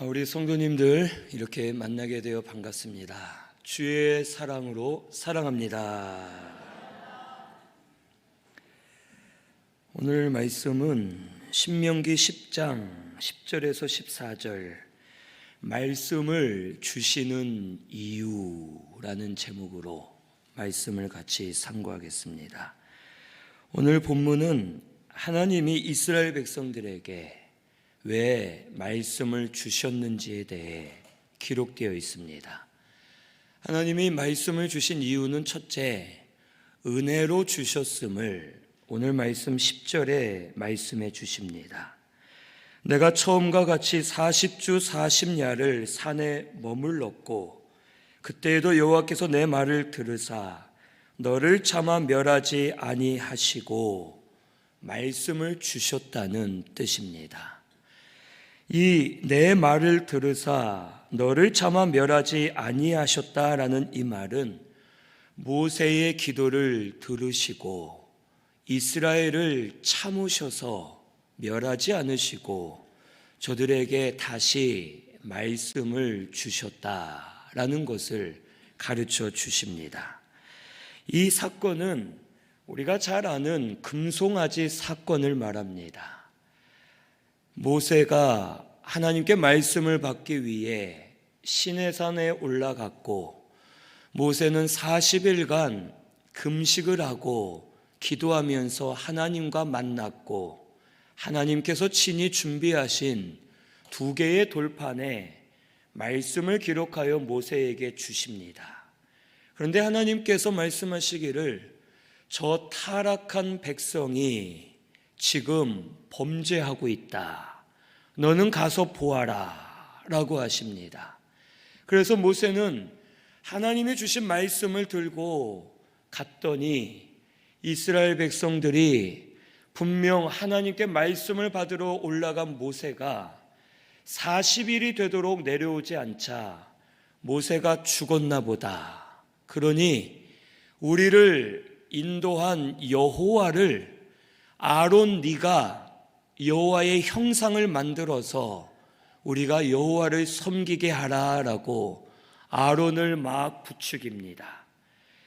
우리 성도님들 이렇게 만나게 되어 반갑습니다. 주의 사랑으로 사랑합니다. 오늘 말씀은 신명기 10장 10절에서 14절 말씀을 주시는 이유라는 제목으로 말씀을 같이 상고하겠습니다. 오늘 본문은 하나님이 이스라엘 백성들에게 왜 말씀을 주셨는지에 대해 기록되어 있습니다. 하나님이 말씀을 주신 이유는 첫째, 은혜로 주셨음을 오늘 말씀 10절에 말씀해 주십니다. 내가 처음과 같이 40주 40야를 산에 머물렀고 그때에도 여호와께서 내 말을 들으사 너를 차마 멸하지 아니하시고 말씀을 주셨다는 뜻입니다. 이 내 말을 들으사 너를 차마 멸하지 아니하셨다라는 이 말은 모세의 기도를 들으시고 이스라엘을 참으셔서 멸하지 않으시고 저들에게 다시 말씀을 주셨다라는 것을 가르쳐 주십니다. 이 사건은 우리가 잘 아는 금송아지 사건을 말합니다. 모세가 하나님께 말씀을 받기 위해 시내산에 올라갔고 모세는 40일간 금식을 하고 기도하면서 하나님과 만났고 하나님께서 친히 준비하신 2개의 돌판에 말씀을 기록하여 모세에게 주십니다. 그런데 하나님께서 말씀하시기를 저 타락한 백성이 지금 범죄하고 있다. 너는 가서 보아라 라고 하십니다. 그래서 모세는 하나님이 주신 말씀을 들고 갔더니 이스라엘 백성들이 분명 하나님께 말씀을 받으러 올라간 모세가 40일이 되도록 내려오지 않자 모세가 죽었나 보다. 그러니 우리를 인도한 여호와를 아론 네가 여호와의 형상을 만들어서 우리가 여호와를 섬기게 하라라고 아론을 막 부추깁니다.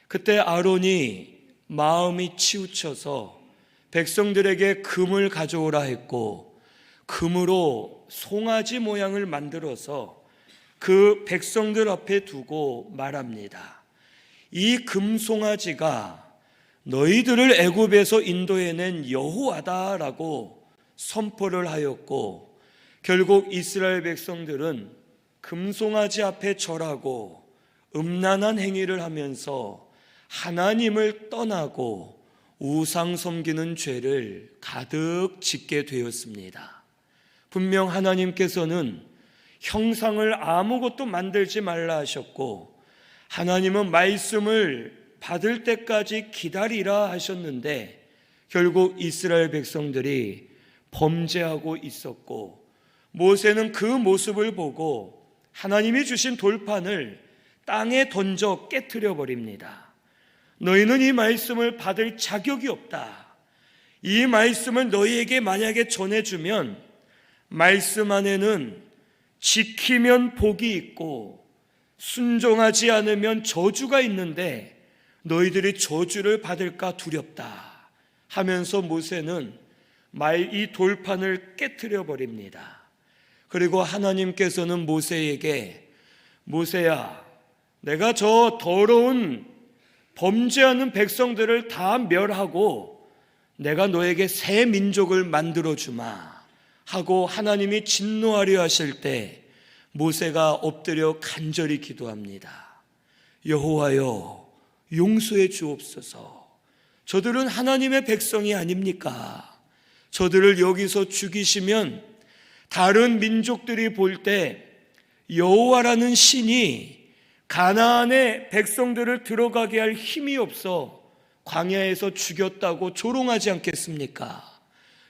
그때 아론이 마음이 치우쳐서 백성들에게 금을 가져오라 했고 금으로 송아지 모양을 만들어서 그 백성들 앞에 두고 말합니다. 이 금송아지가 너희들을 애굽에서 인도해낸 여호와다라고 선포를 하였고 결국 이스라엘 백성들은 금송아지 앞에 절하고 음란한 행위를 하면서 하나님을 떠나고 우상 섬기는 죄를 가득 짓게 되었습니다. 분명 하나님께서는 형상을 아무것도 만들지 말라 하셨고 하나님은 말씀을 받을 때까지 기다리라 하셨는데 결국 이스라엘 백성들이 범죄하고 있었고 모세는 그 모습을 보고 하나님이 주신 돌판을 땅에 던져 깨트려 버립니다. 너희는 이 말씀을 받을 자격이 없다. 이 말씀을 너희에게 만약에 전해주면 말씀 안에는 지키면 복이 있고 순종하지 않으면 저주가 있는데 너희들이 저주를 받을까 두렵다 하면서 모세는 이 돌판을 깨트려 버립니다. 그리고 하나님께서는 모세에게 모세야 내가 저 더러운 범죄하는 백성들을 다 멸하고 내가 너에게 새 민족을 만들어 주마 하고 하나님이 진노하려 하실 때 모세가 엎드려 간절히 기도합니다. 여호와여 용서해 주옵소서. 저들은 하나님의 백성이 아닙니까? 저들을 여기서 죽이시면 다른 민족들이 볼 때 여호와라는 신이 가나안의 백성들을 들어가게 할 힘이 없어 광야에서 죽였다고 조롱하지 않겠습니까?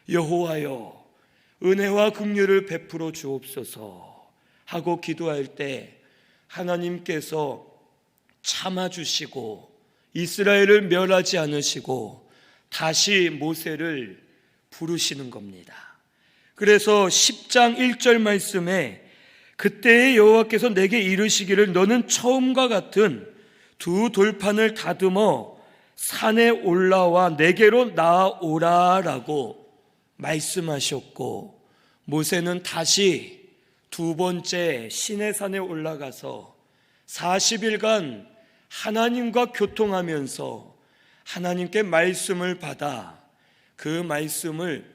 여호와여 은혜와 긍휼을 베풀어 주옵소서 하고 기도할 때 하나님께서 참아주시고 이스라엘을 멸하지 않으시고 다시 모세를 부르시는 겁니다. 그래서 10장 1절 말씀에 그때에 여호와께서 내게 이르시기를 너는 처음과 같은 두 돌판을 다듬어 산에 올라와 내게로 나아오라라고 말씀하셨고, 모세는 다시 두 번째 시내산에 올라가서 40일간 하나님과 교통하면서 하나님께 말씀을 받아 그 말씀을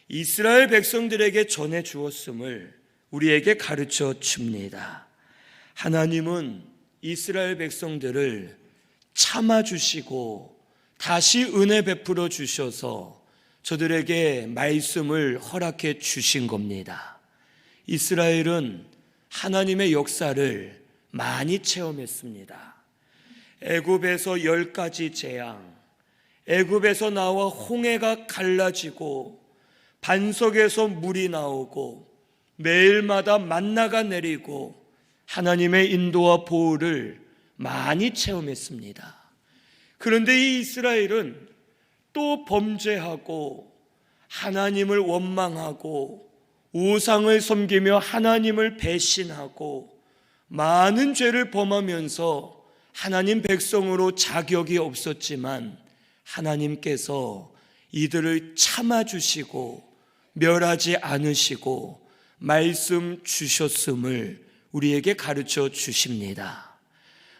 이스라엘 백성들에게 전해 주었음을 우리에게 가르쳐 줍니다. 하나님은 이스라엘 백성들을 참아주시고 다시 은혜 베풀어 주셔서 저들에게 말씀을 허락해 주신 겁니다. 이스라엘은 하나님의 역사를 많이 체험했습니다. 애굽에서 10가지 재앙, 애굽에서 나와 홍해가 갈라지고 반석에서 물이 나오고 매일마다 만나가 내리고 하나님의 인도와 보호를 많이 체험했습니다. 그런데 이 이스라엘은 또 범죄하고 하나님을 원망하고 우상을 섬기며 하나님을 배신하고 많은 죄를 범하면서 하나님 백성으로 자격이 없었지만 하나님께서 이들을 참아주시고 멸하지 않으시고 말씀 주셨음을 우리에게 가르쳐 주십니다.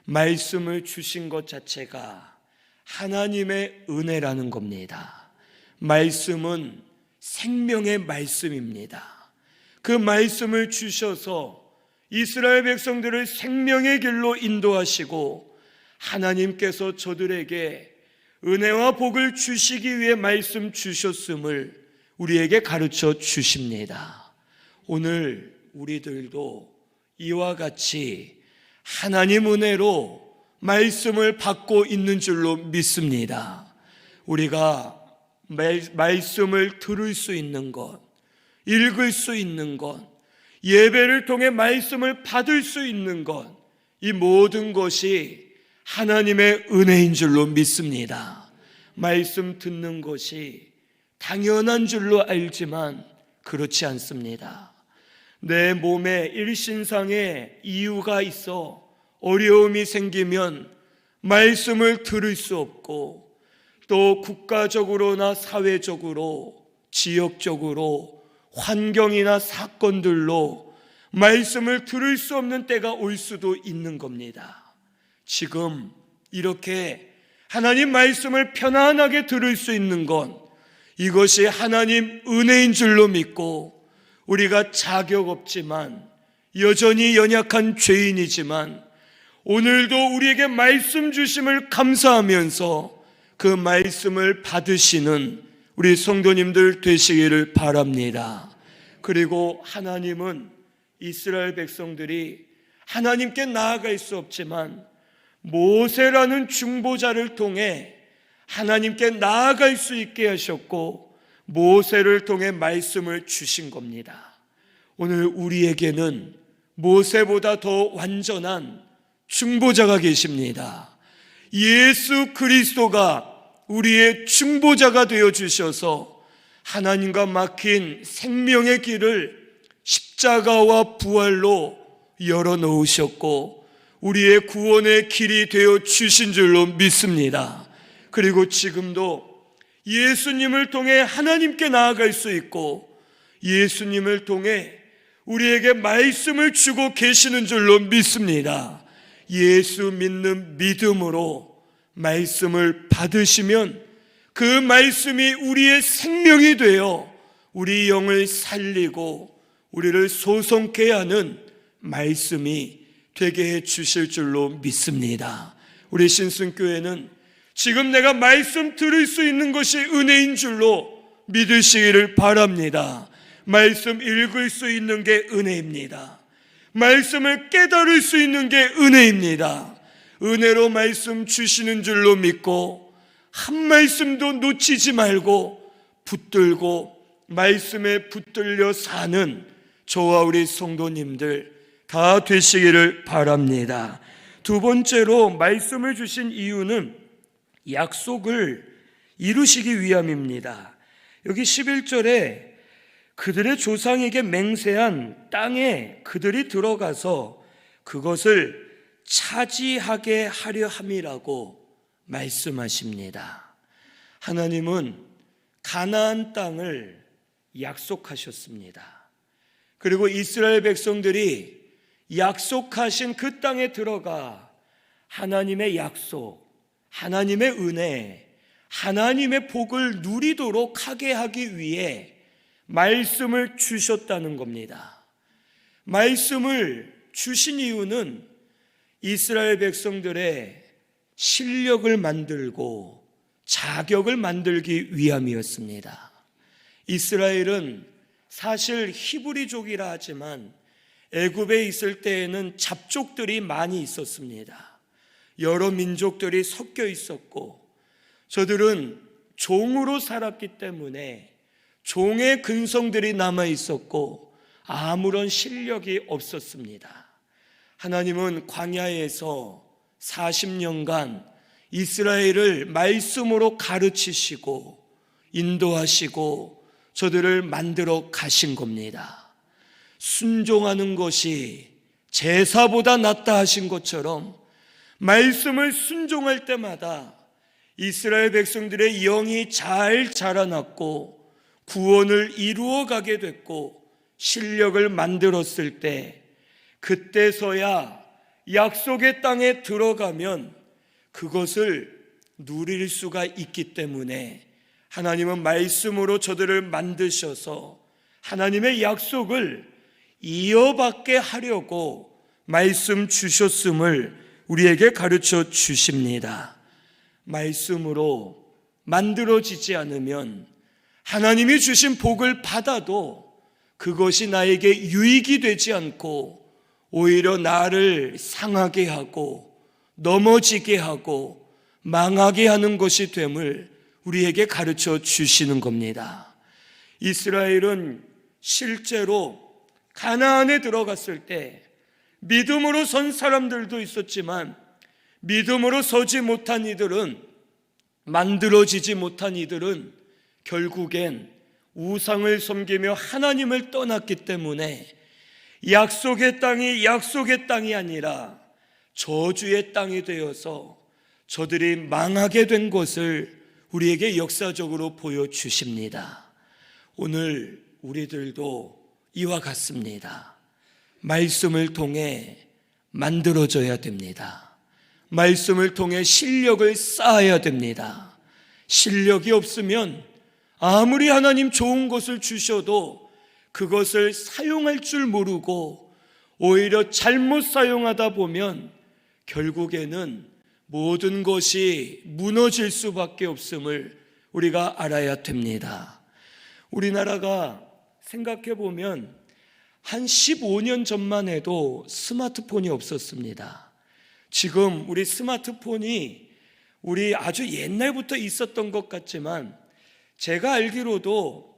말씀을 주신 것 자체가 하나님의 은혜라는 겁니다. 말씀은 생명의 말씀입니다. 그 말씀을 주셔서 이스라엘 백성들을 생명의 길로 인도하시고 하나님께서 저들에게 은혜와 복을 주시기 위해 말씀 주셨음을 우리에게 가르쳐 주십니다. 오늘 우리들도 이와 같이 하나님 은혜로 말씀을 받고 있는 줄로 믿습니다. 우리가 말씀을 들을 수 있는 것, 읽을 수 있는 것, 예배를 통해 말씀을 받을 수 있는 것, 이 모든 것이 하나님의 은혜인 줄로 믿습니다. 말씀 듣는 것이 당연한 줄로 알지만 그렇지 않습니다. 내 몸에 일신상의 이유가 있어 어려움이 생기면 말씀을 들을 수 없고, 또 국가적으로나 사회적으로, 지역적으로, 환경이나 사건들로 말씀을 들을 수 없는 때가 올 수도 있는 겁니다. 지금 이렇게 하나님 말씀을 편안하게 들을 수 있는 건 이것이 하나님 은혜인 줄로 믿고, 우리가 자격 없지만 여전히 연약한 죄인이지만 오늘도 우리에게 말씀 주심을 감사하면서 그 말씀을 받으시는 우리 성도님들 되시기를 바랍니다. 그리고 하나님은 이스라엘 백성들이 하나님께 나아갈 수 없지만 모세라는 중보자를 통해 하나님께 나아갈 수 있게 하셨고, 모세를 통해 말씀을 주신 겁니다. 오늘 우리에게는 모세보다 더 완전한 중보자가 계십니다. 예수 그리스도가 우리의 중보자가 되어 주셔서 하나님과 막힌 생명의 길을 십자가와 부활로 열어놓으셨고 우리의 구원의 길이 되어 주신 줄로 믿습니다. 그리고 지금도 예수님을 통해 하나님께 나아갈 수 있고 예수님을 통해 우리에게 말씀을 주고 계시는 줄로 믿습니다. 예수 믿는 믿음으로 말씀을 받으시면 그 말씀이 우리의 생명이 되어 우리 영을 살리고 우리를 소송케 하는 말씀이 되게 해 주실 줄로 믿습니다. 우리 신승교회는 지금 내가 말씀 들을 수 있는 것이 은혜인 줄로 믿으시기를 바랍니다. 말씀 읽을 수 있는 게 은혜입니다. 말씀을 깨달을 수 있는 게 은혜입니다. 은혜로 말씀 주시는 줄로 믿고 한 말씀도 놓치지 말고 붙들고 말씀에 붙들려 사는 저와 우리 성도님들 다 되시기를 바랍니다. 두 번째로 말씀을 주신 이유는 약속을 이루시기 위함입니다. 여기 11절에 그들의 조상에게 맹세한 땅에 그들이 들어가서 그것을 차지하게 하려 함이라고 말씀하십니다. 하나님은 가나안 땅을 약속하셨습니다. 그리고 이스라엘 백성들이 약속하신 그 땅에 들어가 하나님의 약속, 하나님의 은혜, 하나님의 복을 누리도록 하게 하기 위해 말씀을 주셨다는 겁니다. 말씀을 주신 이유는 이스라엘 백성들의 실력을 만들고 자격을 만들기 위함이었습니다. 이스라엘은 사실 히브리족이라 하지만 애굽에 있을 때에는 잡족들이 많이 있었습니다. 여러 민족들이 섞여 있었고 저들은 종으로 살았기 때문에 종의 근성들이 남아 있었고 아무런 실력이 없었습니다. 하나님은 광야에서 40년간 이스라엘을 말씀으로 가르치시고 인도하시고 저들을 만들어 가신 겁니다. 순종하는 것이 제사보다 낫다 하신 것처럼 말씀을 순종할 때마다 이스라엘 백성들의 영이 잘 자라났고 구원을 이루어가게 됐고 실력을 만들었을 때 그때서야 약속의 땅에 들어가면 그것을 누릴 수가 있기 때문에 하나님은 말씀으로 저들을 만드셔서 하나님의 약속을 이어받게 하려고 말씀 주셨음을 우리에게 가르쳐 주십니다. 말씀으로 만들어지지 않으면 하나님이 주신 복을 받아도 그것이 나에게 유익이 되지 않고 오히려 나를 상하게 하고 넘어지게 하고 망하게 하는 것이 됨을 우리에게 가르쳐 주시는 겁니다. 이스라엘은 실제로 가나안에 들어갔을 때 믿음으로 선 사람들도 있었지만 믿음으로 서지 못한 이들은, 만들어지지 못한 이들은 결국엔 우상을 섬기며 하나님을 떠났기 때문에 약속의 땅이 아니라 저주의 땅이 되어서 저들이 망하게 된 것을 우리에게 역사적으로 보여주십니다. 오늘 우리들도 이와 같습니다. 말씀을 통해 만들어져야 됩니다. 말씀을 통해 실력을 쌓아야 됩니다. 실력이 없으면 아무리 하나님 좋은 것을 주셔도 그것을 사용할 줄 모르고 오히려 잘못 사용하다 보면 결국에는 모든 것이 무너질 수밖에 없음을 우리가 알아야 됩니다. 우리나라가 생각해 보면 한 15년 전만 해도 스마트폰이 없었습니다. 지금 우리 스마트폰이 우리 아주 옛날부터 있었던 것 같지만 제가 알기로도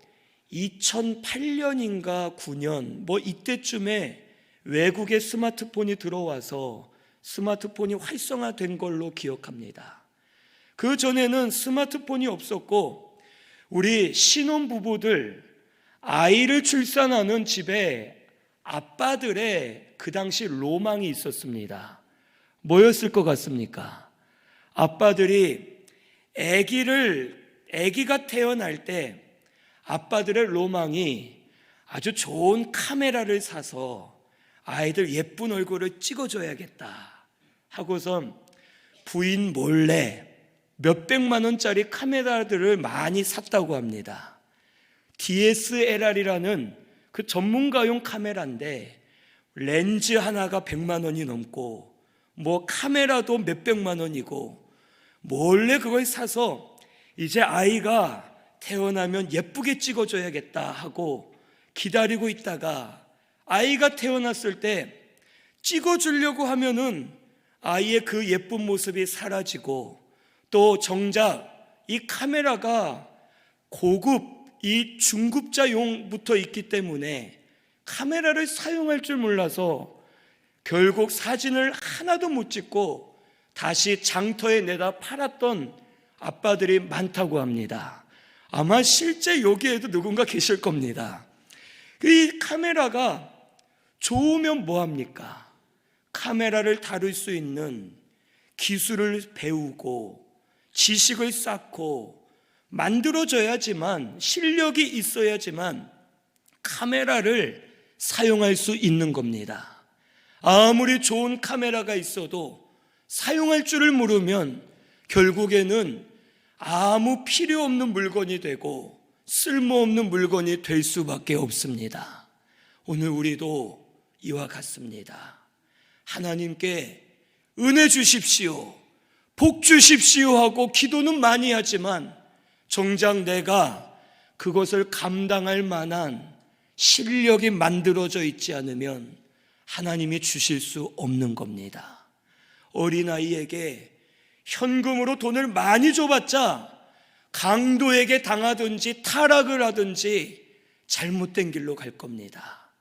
2008년인가 9년 이때쯤에 외국의 스마트폰이 들어와서 스마트폰이 활성화된 걸로 기억합니다. 그 전에는 스마트폰이 없었고 우리 신혼부부들 아이를 출산하는 집에 아빠들의 그 당시 로망이 있었습니다. 뭐였을 것 같습니까? 아빠들이 아기가 태어날 때 아빠들의 로망이 아주 좋은 카메라를 사서 아이들 예쁜 얼굴을 찍어줘야겠다 하고선 부인 몰래 몇백만 원짜리 카메라들을 많이 샀다고 합니다. DSLR이라는 그 전문가용 카메라인데 렌즈 하나가 100만 원이 넘고 카메라도 몇백만 원이고 몰래 그걸 사서 이제 아이가 태어나면 예쁘게 찍어줘야겠다 하고 기다리고 있다가 아이가 태어났을 때 찍어주려고 하면은 아이의 그 예쁜 모습이 사라지고 또 정작 이 카메라가 고급 이 중급자용부터 있기 때문에 카메라를 사용할 줄 몰라서 결국 사진을 하나도 못 찍고 다시 장터에 내다 팔았던 아빠들이 많다고 합니다. 아마 실제 여기에도 누군가 계실 겁니다. 이 카메라가 좋으면 뭐합니까? 카메라를 다룰 수 있는 기술을 배우고 지식을 쌓고 만들어져야지만, 실력이 있어야지만 카메라를 사용할 수 있는 겁니다. 아무리 좋은 카메라가 있어도 사용할 줄을 모르면 결국에는 아무 필요 없는 물건이 되고 쓸모없는 물건이 될 수밖에 없습니다. 오늘 우리도 이와 같습니다. 하나님께 은혜 주십시오, 복 주십시오 하고 기도는 많이 하지만 정작 내가 그것을 감당할 만한 실력이 만들어져 있지 않으면 하나님이 주실 수 없는 겁니다. 어린아이에게 현금으로 돈을 많이 줘봤자 강도에게 당하든지 타락을 하든지 잘못된 길로 갈 겁니다.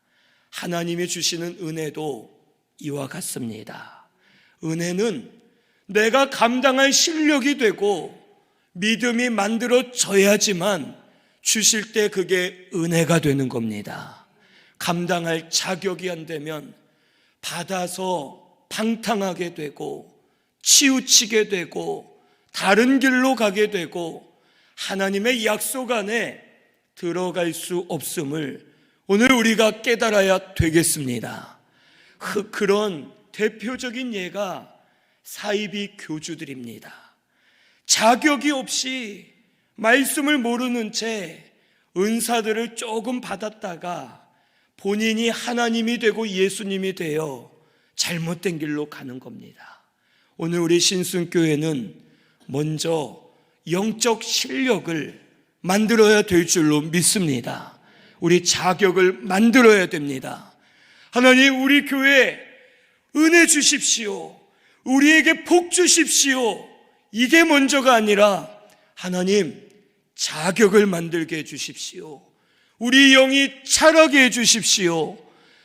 하나님이 주시는 은혜도 이와 같습니다. 은혜는 내가 감당할 실력이 되고 믿음이 만들어져야지만 주실 때 그게 은혜가 되는 겁니다. 감당할 자격이 안 되면 받아서 방탕하게 되고 치우치게 되고 다른 길로 가게 되고 하나님의 약속 안에 들어갈 수 없음을 오늘 우리가 깨달아야 되겠습니다. 그런 대표적인 예가 사이비 교주들입니다. 자격이 없이 말씀을 모르는 채 은사들을 조금 받았다가 본인이 하나님이 되고 예수님이 되어 잘못된 길로 가는 겁니다. 오늘 우리 신순교회는 먼저 영적 실력을 만들어야 될 줄로 믿습니다. 우리 자격을 만들어야 됩니다. 하나님, 우리 교회 은혜 주십시오, 우리에게 복 주십시오, 이게 먼저가 아니라 하나님 자격을 만들게 해주십시오. 우리 영이 자라게 해주십시오.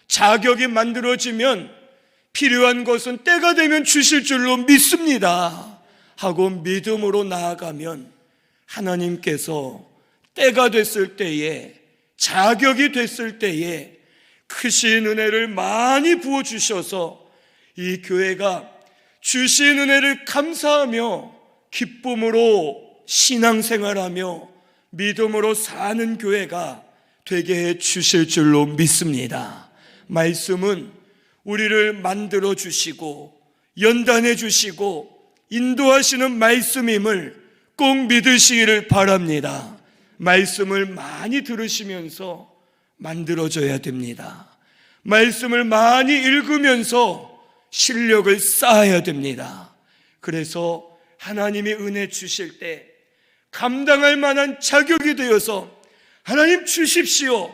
자격이 만들어지면 필요한 것은 때가 되면 주실 줄로 믿습니다 하고 믿음으로 나아가면 하나님께서 때가 됐을 때에, 자격이 됐을 때에 크신 은혜를 많이 부어주셔서 이 교회가 주신 은혜를 감사하며 기쁨으로 신앙생활하며 믿음으로 사는 교회가 되게 해 주실 줄로 믿습니다. 말씀은 우리를 만들어 주시고 연단해 주시고 인도하시는 말씀임을 꼭 믿으시기를 바랍니다. 말씀을 많이 들으시면서 만들어져야 됩니다. 말씀을 많이 읽으면서 실력을 쌓아야 됩니다. 그래서 하나님이 은혜 주실 때 감당할 만한 자격이 되어서 하나님 주십시오,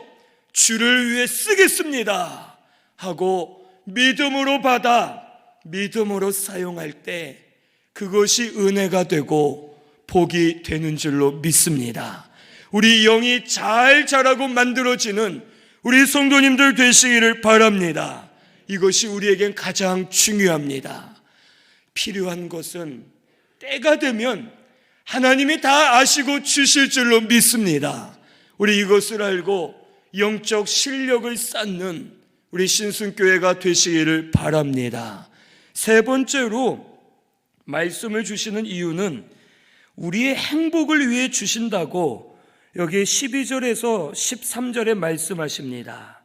주를 위해 쓰겠습니다 하고 믿음으로 받아 믿음으로 사용할 때 그것이 은혜가 되고 복이 되는 줄로 믿습니다. 우리 영이 잘 자라고 만들어지는 우리 성도님들 되시기를 바랍니다. 이것이 우리에겐 가장 중요합니다. 필요한 것은 때가 되면 하나님이 다 아시고 주실 줄로 믿습니다. 우리 이것을 알고 영적 실력을 쌓는 우리 신순교회가 되시기를 바랍니다. 세 번째로 말씀을 주시는 이유는 우리의 행복을 위해 주신다고 여기 12절에서 13절에 말씀하십니다.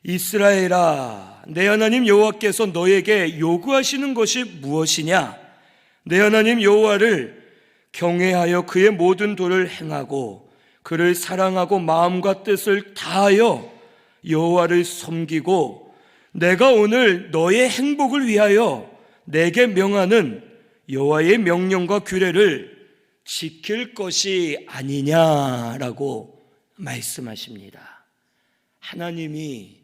이스라엘아, 내 하나님 여호와께서 너에게 요구하시는 것이 무엇이냐? 내 하나님 여호와를 경외하여 그의 모든 도를 행하고 그를 사랑하고 마음과 뜻을 다하여 여호와를 섬기고 내가 오늘 너의 행복을 위하여 내게 명하는 여호와의 명령과 규례를 지킬 것이 아니냐라고 말씀하십니다. 하나님이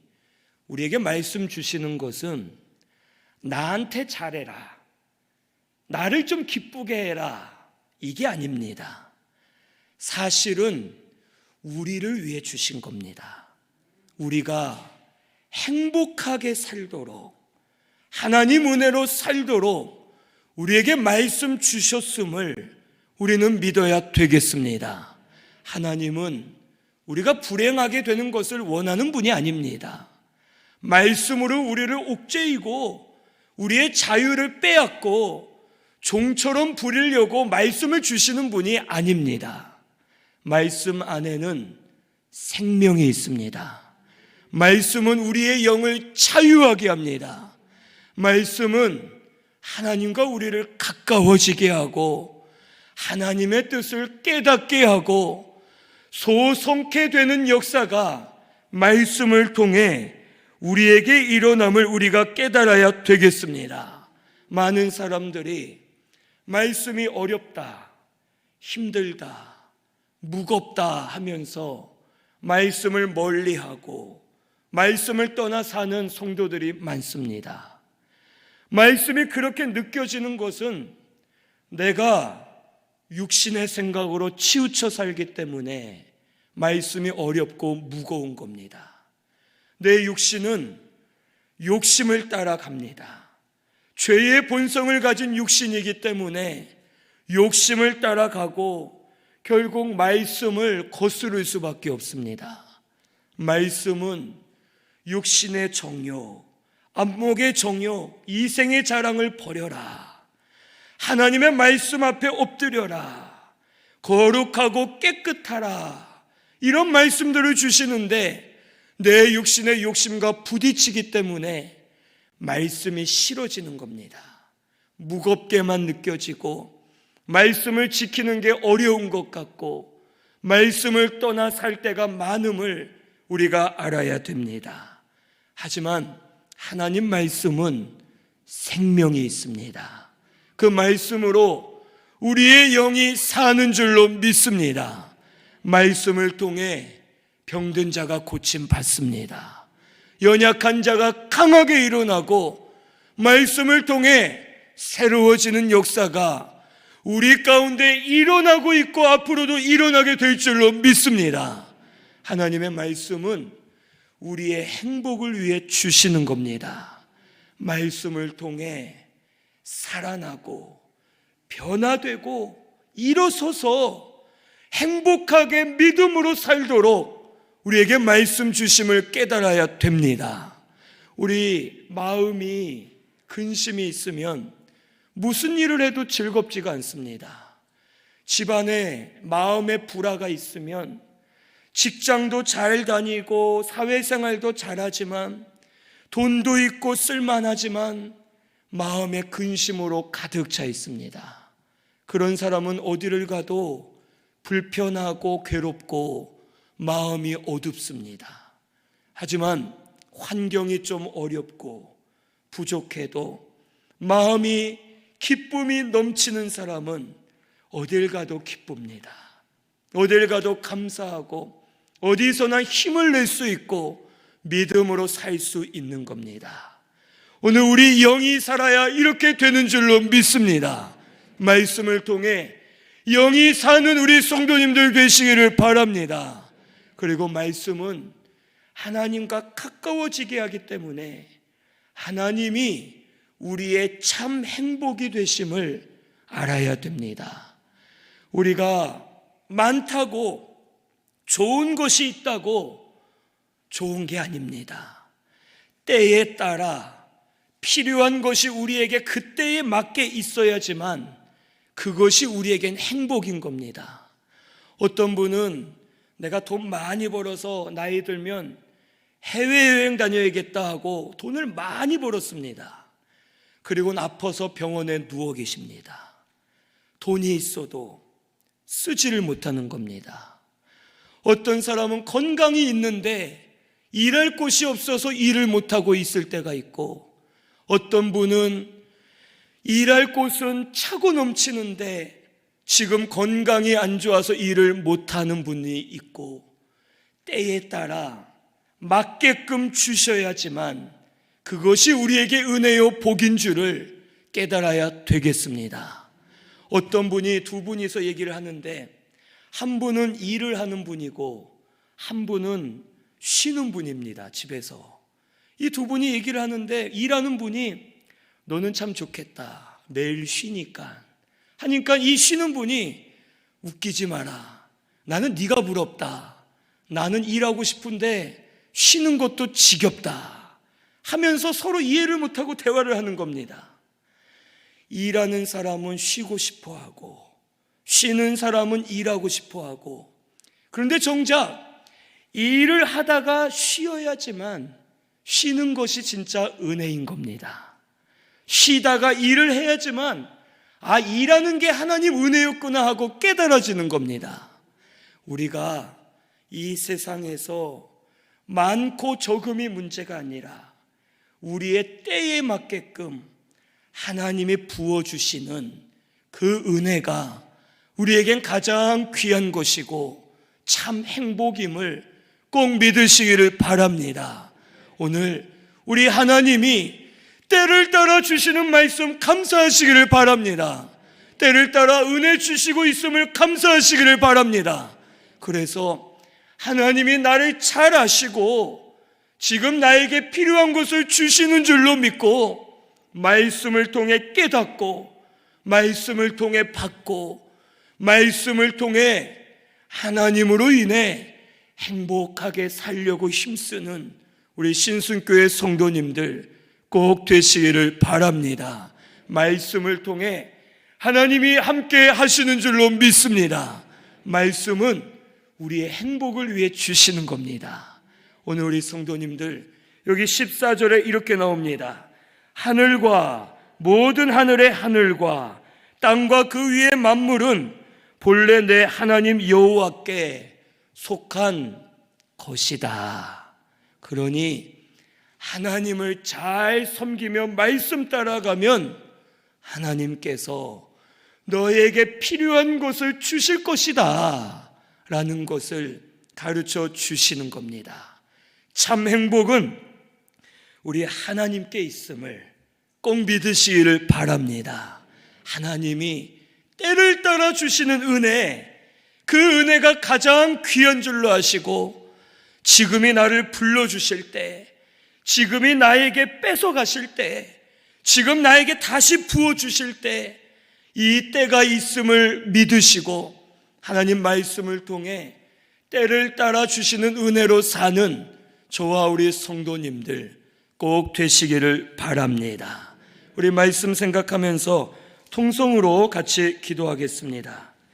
우리에게 말씀 주시는 것은 나한테 잘해라, 나를 좀 기쁘게 해라, 이게 아닙니다. 사실은 우리를 위해 주신 겁니다. 우리가 행복하게 살도록, 하나님 은혜로 살도록 우리에게 말씀 주셨음을 우리는 믿어야 되겠습니다. 하나님은 우리가 불행하게 되는 것을 원하는 분이 아닙니다. 말씀으로 우리를 옥죄이고 우리의 자유를 빼앗고 종처럼 부리려고 말씀을 주시는 분이 아닙니다. 말씀 안에는 생명이 있습니다. 말씀은 우리의 영을 자유하게 합니다. 말씀은 하나님과 우리를 가까워지게 하고 하나님의 뜻을 깨닫게 하고 소성케 되는 역사가 말씀을 통해 우리에게 일어남을 우리가 깨달아야 되겠습니다. 많은 사람들이 말씀이 어렵다, 힘들다, 무겁다 하면서 말씀을 멀리하고 말씀을 떠나 사는 성도들이 많습니다. 말씀이 그렇게 느껴지는 것은 내가 육신의 생각으로 치우쳐 살기 때문에 말씀이 어렵고 무거운 겁니다. 내 육신은 욕심을 따라갑니다. 죄의 본성을 가진 육신이기 때문에 욕심을 따라가고 결국 말씀을 거스를 수밖에 없습니다. 말씀은 육신의 정욕, 안목의 정욕, 이생의 자랑을 버려라. 하나님의 말씀 앞에 엎드려라. 거룩하고 깨끗하라. 이런 말씀들을 주시는데 내 육신의 욕심과 부딪히기 때문에 말씀이 싫어지는 겁니다. 무겁게만 느껴지고 말씀을 지키는 게 어려운 것 같고 말씀을 떠나 살 때가 많음을 우리가 알아야 됩니다. 하지만 하나님 말씀은 생명이 있습니다. 그 말씀으로 우리의 영이 사는 줄로 믿습니다. 말씀을 통해 병든 자가 고침 받습니다. 연약한 자가 강하게 일어나고 말씀을 통해 새로워지는 역사가 우리 가운데 일어나고 있고 앞으로도 일어나게 될 줄로 믿습니다. 하나님의 말씀은 우리의 행복을 위해 주시는 겁니다. 말씀을 통해 살아나고 변화되고 일어서서 행복하게 믿음으로 살도록 우리에게 말씀 주심을 깨달아야 됩니다. 우리 마음이 근심이 있으면 무슨 일을 해도 즐겁지가 않습니다. 집안에 마음의 불화가 있으면 직장도 잘 다니고 사회생활도 잘하지만 돈도 있고 쓸만하지만 마음의 근심으로 가득 차 있습니다. 그런 사람은 어디를 가도 불편하고 괴롭고 마음이 어둡습니다. 하지만 환경이 좀 어렵고 부족해도 마음이 기쁨이 넘치는 사람은 어딜 가도 기쁩니다. 어딜 가도 감사하고 어디서나 힘을 낼 수 있고 믿음으로 살 수 있는 겁니다. 오늘 우리 영이 살아야 이렇게 되는 줄로 믿습니다. 말씀을 통해 영이 사는 우리 성도님들 되시기를 바랍니다. 그리고 말씀은 하나님과 가까워지게 하기 때문에 하나님이 우리의 참 행복이 되심을 알아야 됩니다. 우리가 많다고 좋은 것이 있다고 좋은 게 아닙니다. 때에 따라 필요한 것이 우리에게 그때에 맞게 있어야지만 그것이 우리에겐 행복인 겁니다. 어떤 분은 내가 돈 많이 벌어서 나이 들면 해외여행 다녀야겠다 하고 돈을 많이 벌었습니다. 그리고는 아파서 병원에 누워 계십니다. 돈이 있어도 쓰지를 못하는 겁니다. 어떤 사람은 건강이 있는데 일할 곳이 없어서 일을 못하고 있을 때가 있고, 어떤 분은 일할 곳은 차고 넘치는데 지금 건강이 안 좋아서 일을 못하는 분이 있고, 때에 따라 맞게끔 주셔야지만 그것이 우리에게 은혜요 복인 줄을 깨달아야 되겠습니다. 어떤 분이 두 분이서 얘기를 하는데 한 분은 일을 하는 분이고 한 분은 쉬는 분입니다. 집에서 이 두 분이 얘기를 하는데, 일하는 분이 너는 참 좋겠다, 매일 쉬니까 하니까 이 쉬는 분이 웃기지 마라, 나는 네가 부럽다, 나는 일하고 싶은데 쉬는 것도 지겹다 하면서 서로 이해를 못하고 대화를 하는 겁니다. 일하는 사람은 쉬고 싶어하고 쉬는 사람은 일하고 싶어하고, 그런데 정작 일을 하다가 쉬어야지만 쉬는 것이 진짜 은혜인 겁니다. 쉬다가 일을 해야지만 일하는 게 하나님 은혜였구나 하고 깨달아지는 겁니다. 우리가 이 세상에서 많고 적음이 문제가 아니라 우리의 때에 맞게끔 하나님이 부어주시는 그 은혜가 우리에겐 가장 귀한 것이고 참 행복임을 꼭 믿으시기를 바랍니다. 오늘 우리 하나님이 때를 따라 주시는 말씀 감사하시기를 바랍니다. 때를 따라 은혜 주시고 있음을 감사하시기를 바랍니다. 그래서 하나님이 나를 잘 아시고 지금 나에게 필요한 것을 주시는 줄로 믿고 말씀을 통해 깨닫고 말씀을 통해 받고 말씀을 통해 하나님으로 인해 행복하게 살려고 힘쓰는 우리 신순교회 성도님들 꼭 되시기를 바랍니다. 말씀을 통해 하나님이 함께 하시는 줄로 믿습니다. 말씀은 우리의 행복을 위해 주시는 겁니다. 오늘 우리 성도님들 여기 14절에 이렇게 나옵니다. 하늘과 모든 하늘의 하늘과 땅과 그 위의 만물은 본래 내 하나님 여호와께 속한 것이다. 그러니 하나님을 잘 섬기며 말씀 따라가면 하나님께서 너에게 필요한 것을 주실 것이다 라는 것을 가르쳐 주시는 겁니다. 참 행복은 우리 하나님께 있음을 꼭 믿으시기를 바랍니다. 하나님이 때를 따라 주시는 은혜, 그 은혜가 가장 귀한 줄로 아시고 지금이 나를 불러주실 때, 지금이 나에게 뺏어가실 때, 지금 나에게 다시 부어주실 때 이 때가 있음을 믿으시고 하나님 말씀을 통해 때를 따라 주시는 은혜로 사는 저와 우리 성도님들 꼭 되시기를 바랍니다. 우리 말씀 생각하면서 통성으로 같이 기도하겠습니다.